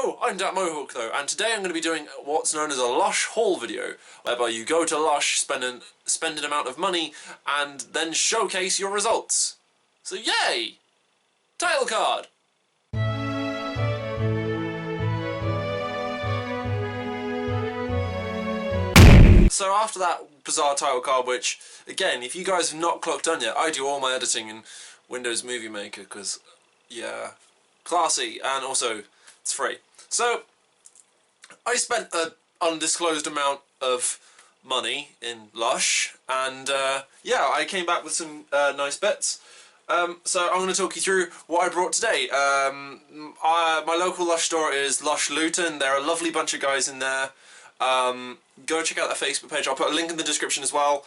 Hello, I'm Dat Mohawk though, and today I'm going to be doing what's known as a Lush Haul video, whereby you go to Lush, spend an amount of money, and then showcase your results. So yay! Title card! So after that bizarre title card, which, again, if you guys have not clocked on yet, I do all my editing in Windows Movie Maker, because, yeah, classy, and also, it's free. So, I spent an undisclosed amount of money in Lush, and yeah, I came back with some nice bits. So I'm going to talk you through what I brought today. My local Lush store is Lush Luton. They're a lovely bunch of guys in there. Go check out their Facebook page. I'll put a link in the description as well,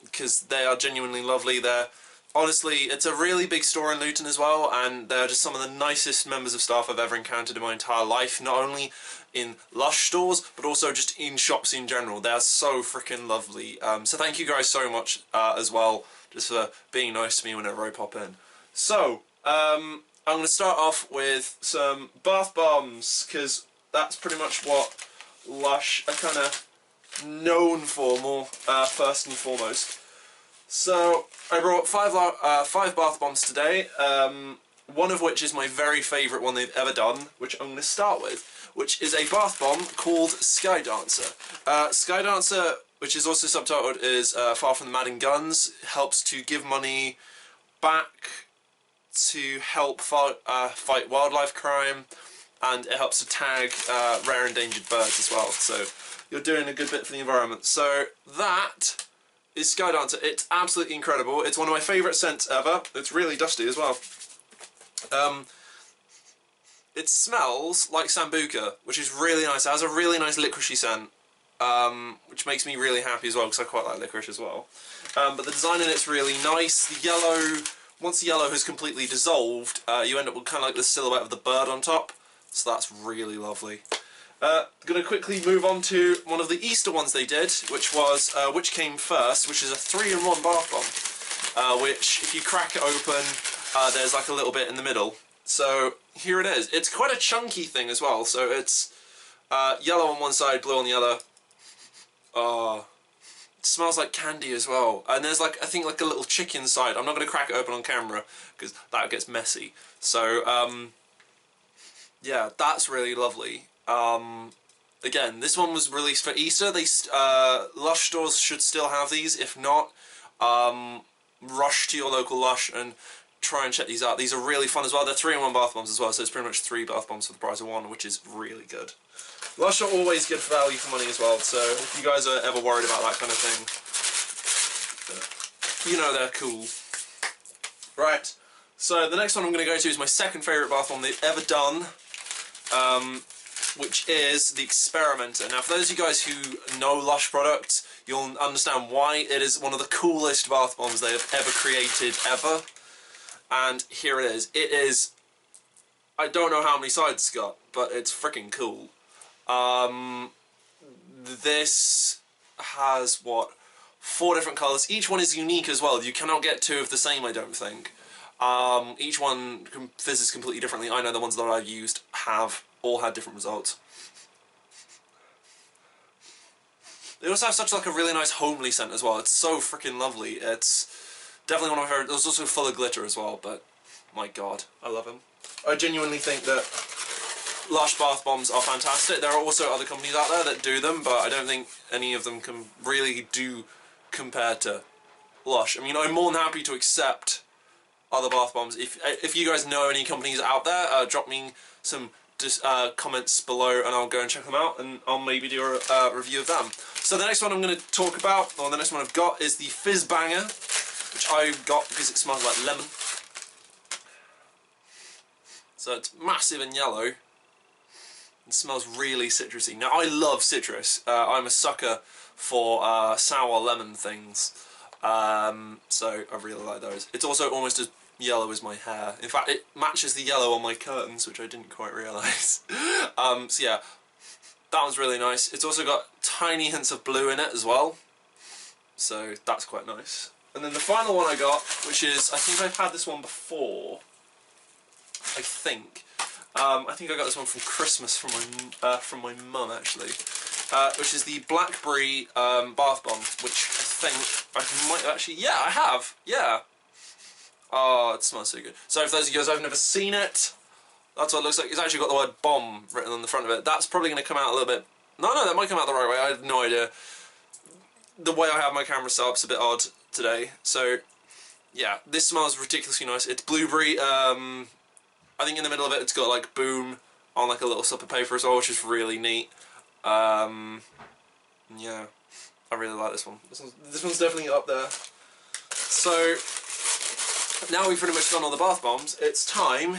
because they are genuinely lovely there. Honestly, it's a really big store in Luton as well, and they're just some of the nicest members of staff I've ever encountered in my entire life, not only in Lush stores, but also just in shops in general. They're so freaking lovely. So thank you guys so much as well, just for being nice to me whenever I pop in. So, I'm going to start off with some bath bombs, because that's pretty much what Lush are kind of known for, more first and foremost. So I brought five bath bombs today, one of which is my very favourite one they've ever done, which I'm going to start with, which is a bath bomb called Sky Dancer. Sky Dancer, which is also subtitled as Far From the Mad and Guns, helps to give money back to help fight wildlife crime, and it helps to tag rare endangered birds as well, so you're doing a good bit for the environment. So that is Sky Dancer. It's absolutely incredible. It's one of my favourite scents ever. It's really dusty as well. It smells like Sambuca, which is really nice. It has a really nice licoricey scent, which makes me really happy as well, because I quite like licorice as well. But the design in it's really nice. The yellow, once the yellow has completely dissolved, you end up with kind of like the silhouette of the bird on top, so that's really lovely. Going to quickly move on to one of the Easter ones they did, which was Which Came First, which is a 3-in-1 bath bomb, which if you crack it open, there's like a little bit in the middle. So here it is. It's quite a chunky thing as well, so it's yellow on one side, blue on the other. It smells like candy as well, and there's like, I think like a little chick inside. I'm not going to crack it open on camera because that gets messy. So yeah, that's really lovely. Again, this one was released for Easter. Lush stores should still have these. If not, rush to your local Lush and try and check these out. These are really fun as well. They're 3-in-1 bath bombs as well, so it's pretty much 3 bath bombs for the price of 1, which is really good. Lush are always good value for money as well, so if you guys are ever worried about that kind of thing, you know they're cool. Right, so the next one I'm going to go to is my second favourite bath bomb they've ever done, which is the Experimenter. Now, for those of you guys who know Lush products, you'll understand why it is one of the coolest bath bombs they have ever created, ever. And here it is. It is, I don't know how many sides it's got, but it's freaking cool. This has, what, 4 different colours. Each one is unique as well. You cannot get 2 of the same, I don't think. Each one fizzes completely differently. I know the ones that I've used have all had different results. They also have such like a really nice homely scent as well. It's so freaking lovely. It's definitely one of my favourite. It's also full of glitter as well, but my god, I love them. I genuinely think that Lush bath bombs are fantastic. There are also other companies out there that do them, but I don't think any of them can really do compared to Lush. I mean, I'm more than happy to accept other bath bombs. If you guys know any companies out there, drop me some comments below and I'll go and check them out, and I'll maybe do a review of them. So the next one I'm going to talk about, or the next one I've got, is the Fizz Banger, which I got because it smells like lemon. So it's massive and yellow. It smells really citrusy. Now, I love citrus. I'm a sucker for sour lemon things. So I really like those. It's also almost as yellow as my hair. In fact, it matches the yellow on my curtains, which I didn't quite realise. So yeah, that one's really nice. It's also got tiny hints of blue in it as well, so that's quite nice. And then the final one I got, which is, I think I've had this one before, I think, I think I got this one from Christmas from my mum actually, which is the Blackberry bath bomb, which I think I might actually, yeah, I have, yeah. Oh, it smells so good. So for those of you guys who have never seen it, that's what it looks like. It's actually got the word bomb written on the front of it. That's probably going to come out a little bit, no, that might come out the right way, I have no idea. The way I have my camera set up's a bit odd today, so yeah, this smells ridiculously nice. It's blueberry, I think in the middle of it it's got like boom on like a little slip of paper as well, which is really neat. Yeah, I really like this one. This one's definitely up there. So now we've pretty much done all the bath bombs, it's time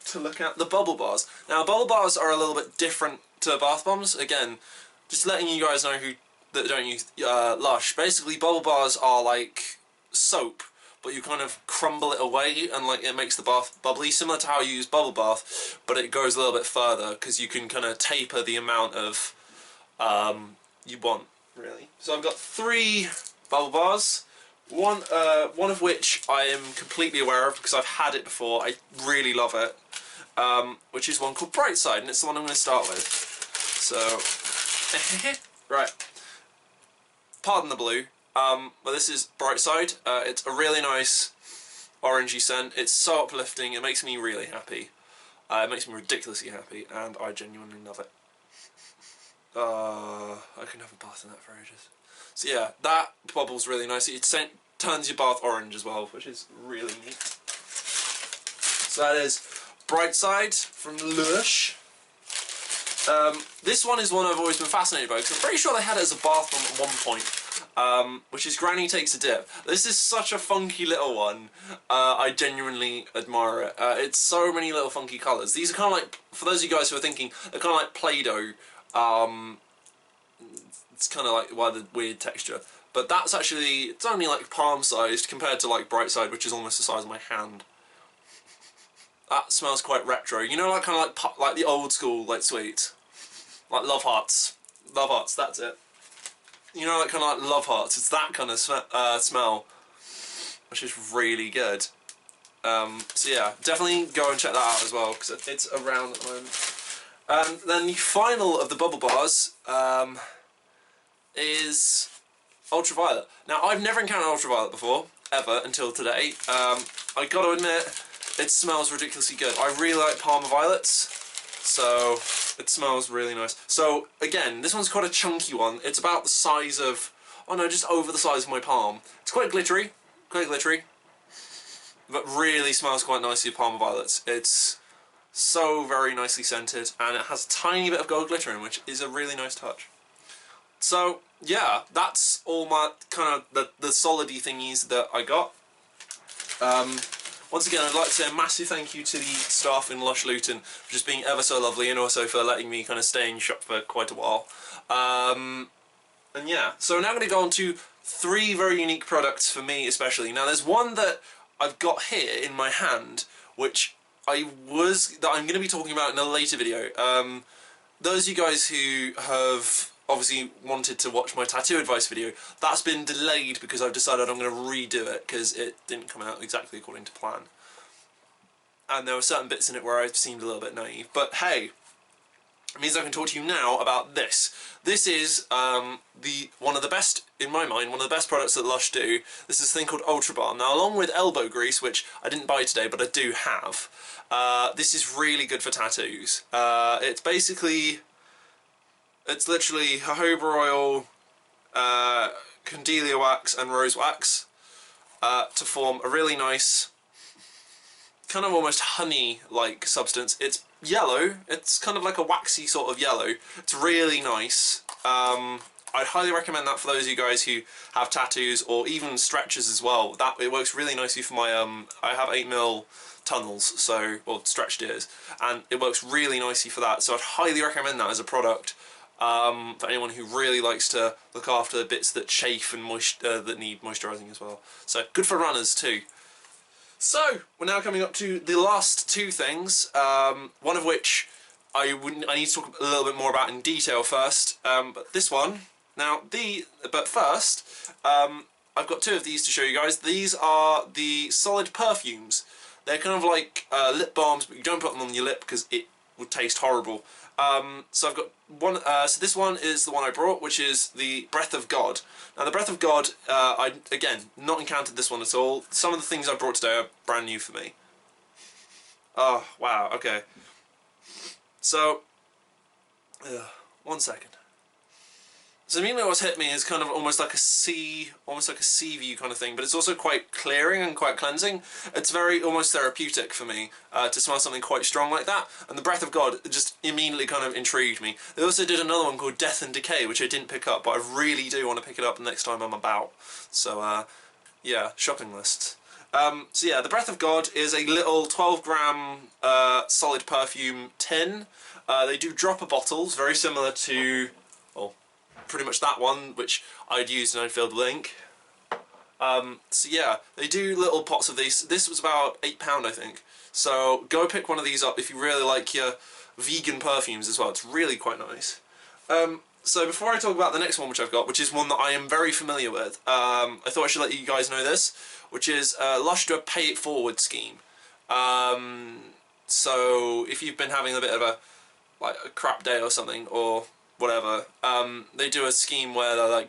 to look at the bubble bars. Now bubble bars are a little bit different to bath bombs. Again, just letting you guys know that don't use Lush. Basically bubble bars are like soap, but you kind of crumble it away and like it makes the bath bubbly, similar to how you use bubble bath, but it goes a little bit further because you can kind of taper the amount of you want, really. So I've got 3 bubble bars, one of which I am completely aware of because I've had it before. I really love it, which is one called Brightside, and it's the one I'm going to start with. So right, pardon the blue. But this is Brightside. It's a really nice orangey scent. It's so uplifting. It makes me really happy. It makes me ridiculously happy, and I genuinely love it. I can have a bath in that for ages. So yeah, that bubble's really nice. It turns your bath orange as well, which is really neat. So that is Brightside from Lush. This one is one I've always been fascinated by because I'm pretty sure they had it as a bath bomb at one point. Which is Granny Takes a Dip. This is such a funky little one. I genuinely admire it. It's so many little funky colours. These are kind of like, for those of you guys who are thinking, they're kind of like Play-Doh. It's kind of like, well, the weird texture. But that's actually, it's only like palm sized compared to like Brightside, which is almost the size of my hand. That smells quite retro. You know, like kind of like the old school like sweets, like Love Hearts. Love Hearts, that's it. You know, like kind of like Love Hearts. It's that kind of smell, which is really good. So yeah, definitely go and check that out as well because it's around at the moment. And then the final of the bubble bars is Ultraviolet. Now I've never encountered Ultraviolet before, ever, until today. I gotta admit, it smells ridiculously good. I really like Parma Violets, so it smells really nice. So again, this one's quite a chunky one. It's about the size of, oh no, just over the size of my palm. It's quite glittery, but really smells quite nicely of Parma Violets. It's so very nicely scented, and it has a tiny bit of gold glitter in, which is a really nice touch. So yeah, that's all my kind of the solidy thingies that I got. Once again, I'd like to say a massive thank you to the staff in Lush Luton for just being ever so lovely, and also for letting me kind of stay in shop for quite a while. And yeah, so now I'm going to go on to 3 very unique products for me especially. Now there's one that I've got here in my hand, which I'm going to be talking about in a later video. Those of you guys who have obviously wanted to watch my tattoo advice video, that's been delayed because I've decided I'm going to redo it because it didn't come out exactly according to plan. And there were certain bits in it where I seemed a little bit naive. But hey, it means I can talk to you now about this. This is one of the best, in my mind, one of the best products that Lush do. This is a thing called Ultra Balm. Now, along with elbow grease, which I didn't buy today, but I do have, this is really good for tattoos. It's basically, it's literally jojoba oil, condylia wax and rose wax to form a really nice, kind of almost honey-like substance. It's yellow, it's kind of like a waxy sort of yellow. It's really nice. I'd highly recommend that for those of you guys who have tattoos or even stretches as well. It works really nicely for my, I have 8mm tunnels, so, or stretched ears, and it works really nicely for that. So I'd highly recommend that as a product for anyone who really likes to look after bits that chafe and that need moisturising as well. So good for runners too. So we're now coming up to the last 2 things, one of which I need to talk a little bit more about in detail first. But this one, but first, I've got 2 of these to show you guys. These are the solid perfumes. They're kind of like lip balms, but you don't put them on your lip because it would taste horrible. So I've got one. So this one is the one I brought, which is the Breath of God. Now the Breath of God, I again not encountered this one at all. Some of the things I brought today are brand new for me. Oh wow. Okay. So, 1 second. So immediately what's hit me is kind of almost like a sea view kind of thing, but it's also quite clearing and quite cleansing. It's very almost therapeutic for me to smell something quite strong like that, and the Breath of God just immediately kind of intrigued me. They also did another one called Death and Decay, which I didn't pick up, but I really do want to pick it up next time I'm about. So yeah, shopping list. So yeah, the Breath of God is a little 12-gram solid perfume tin. They do dropper bottles, very similar to, well, pretty much that one, which I'd used and I'd filled with ink. So yeah, they do little pots of these. This was about £8, I think. So go pick one of these up if you really like your vegan perfumes as well. It's really quite nice. So before I talk about the next one which I've got, which is one that I am very familiar with, I thought I should let you guys know this, which is Lush do a pay it forward scheme. So if you've been having a bit of a crap day or something, or whatever, they do a scheme where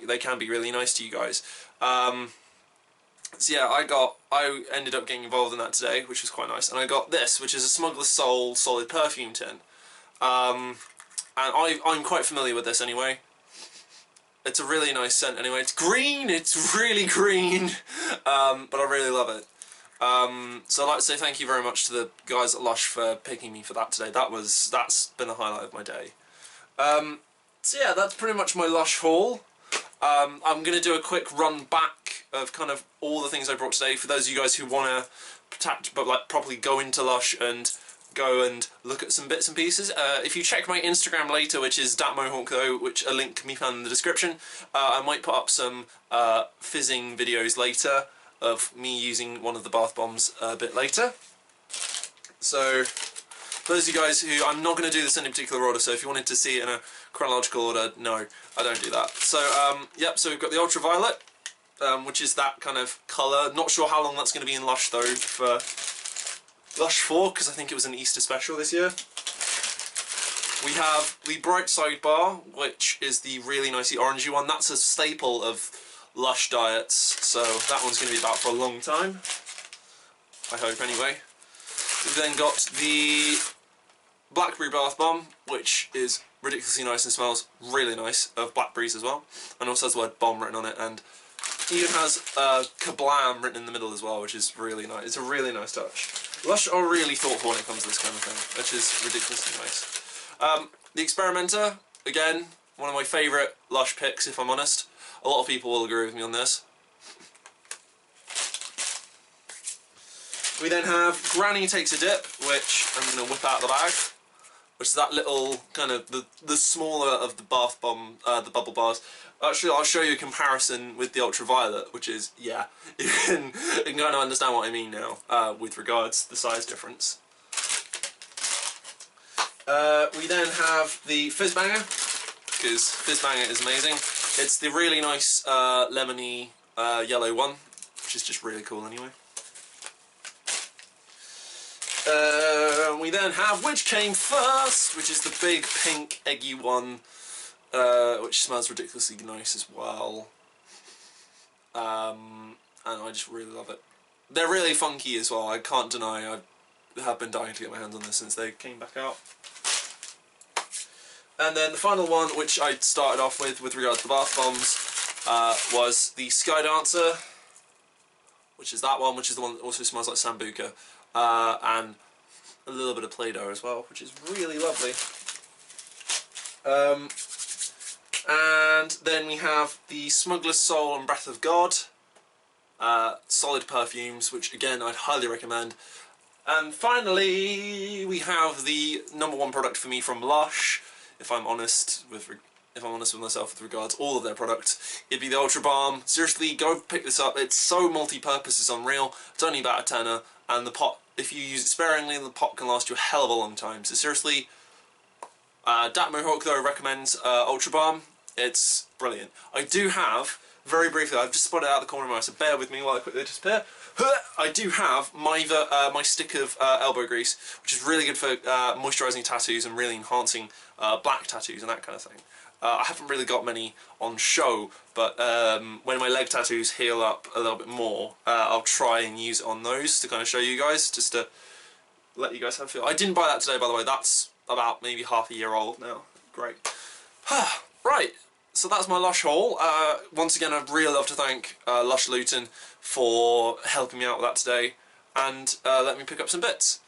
they can be really nice to you guys. So yeah, I ended up getting involved in that today, which was quite nice, and I got this, which is a Smuggler's Soul solid perfume tin. And I'm quite familiar with this anyway. It's a really nice scent anyway. It's green, it's really green, but I really love it. So I'd like to say thank you very much to the guys at Lush for picking me for that today. That's been the highlight of my day. So yeah, that's pretty much my Lush haul. I'm going to do a quick run back of kind of all the things I brought today for those of you guys who want to properly go into Lush and go and look at some bits and pieces. If you check my Instagram later, which is @mohawk, which a link can be found in the description, I might put up some fizzing videos later of me using one of the bath bombs a bit later. So for those of you guys who, I'm not going to do this in a particular order, so if you wanted to see it in a chronological order, no, I don't do that. So yep, so we've got the ultraviolet, which is that kind of colour. Not sure how long that's going to be in Lush though for Lush 4, because I think it was an Easter special this year. We have the Bright Side Bar, which is the really nicey orangey one. That's a staple of Lush diets, so that one's going to be about for a long time, I hope anyway. We've then got the Blackberry Bath Bomb, which is ridiculously nice and smells really nice, of blackberries as well, and also has the word bomb written on it, and even has Kablam written in the middle as well, which is really nice. It's a really nice touch. Lush are really thoughtful when it comes to this kind of thing, which is ridiculously nice. The Experimenter, again, one of my favourite Lush picks, if I'm honest. A lot of people will agree with me on this. We then have Granny Takes a Dip, which I'm going to whip out of the bag, which is that little kind of the smaller of the bath bomb, the bubble bars. Actually, I'll show you a comparison with the ultraviolet, which is, yeah, you can kind of understand what I mean now with regards to the size difference. We then have the Fizz Banger, because Fizz Banger is amazing. It's the really nice lemony yellow one, which is just really cool anyway. We then have Which Came First, which is the big pink eggy one, which smells ridiculously nice as well. And I just really love it. They're really funky as well, I can't deny. I have been dying to get my hands on this since they came back out. And then the final one, which I started off with regards to the bath bombs, was the Sky Dancer, which is that one, which is the one that also smells like Sambuca, and a little bit of Play-Doh as well, which is really lovely. And then we have the Smuggler's Soul and Breath of God, solid perfumes, which again I'd highly recommend. And finally, we have the #1 product for me from Lush. If I'm honest with myself with regards to all of their products, it'd be the Ultra Balm. Seriously, go pick this up. It's so multi-purpose, it's unreal. It's only about a tenner, and the pot, if you use it sparingly, the pot can last you a hell of a long time. So seriously, Dat Mohawk though recommends Ultra Balm. It's brilliant. I do have very briefly, I've just spotted it out of the corner of my eye, so bear with me while I quickly disappear. I do have my stick of elbow grease, which is really good for moisturising tattoos and really enhancing black tattoos and that kind of thing. I haven't really got many on show, but when my leg tattoos heal up a little bit more, I'll try and use it on those to kind of show you guys, just to let you guys have a feel. I didn't buy that today, by the way. That's about maybe half a year old now. Great. Right, so that's my Lush haul. Once again, I'd really love to thank Lush Luton for helping me out with that today, and let me pick up some bits.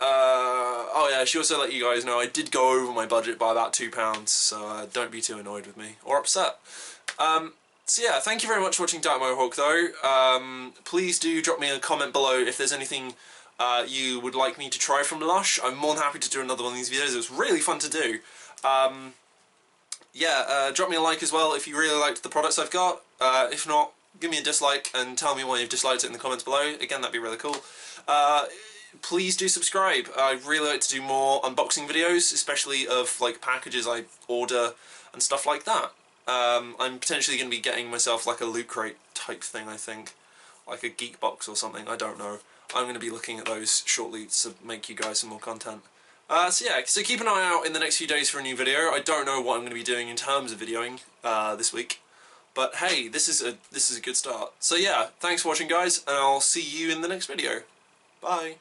Oh yeah, I should also let you guys know I did go over my budget by about £2, so don't be too annoyed with me, or upset. So yeah, thank you very much for watching Dark Mohawk though. Please do drop me a comment below if there's anything you would like me to try from Lush. I'm more than happy to do another one of these videos. It was really fun to do. Yeah, drop me a like as well if you really liked the products I've got. If not, give me a dislike and tell me why you've disliked it in the comments below. Again, that'd be really cool. Please do subscribe. I really like to do more unboxing videos, especially of like packages I order and stuff like that. I'm potentially going to be getting myself like a loot crate type thing, I think. Like a geek box or something, I don't know. I'm going to be looking at those shortly to make you guys some more content. So yeah, so keep an eye out in the next few days for a new video. I don't know what I'm going to be doing in terms of videoing this week. But hey, this is a good start. So yeah, thanks for watching guys, and I'll see you in the next video. Bye.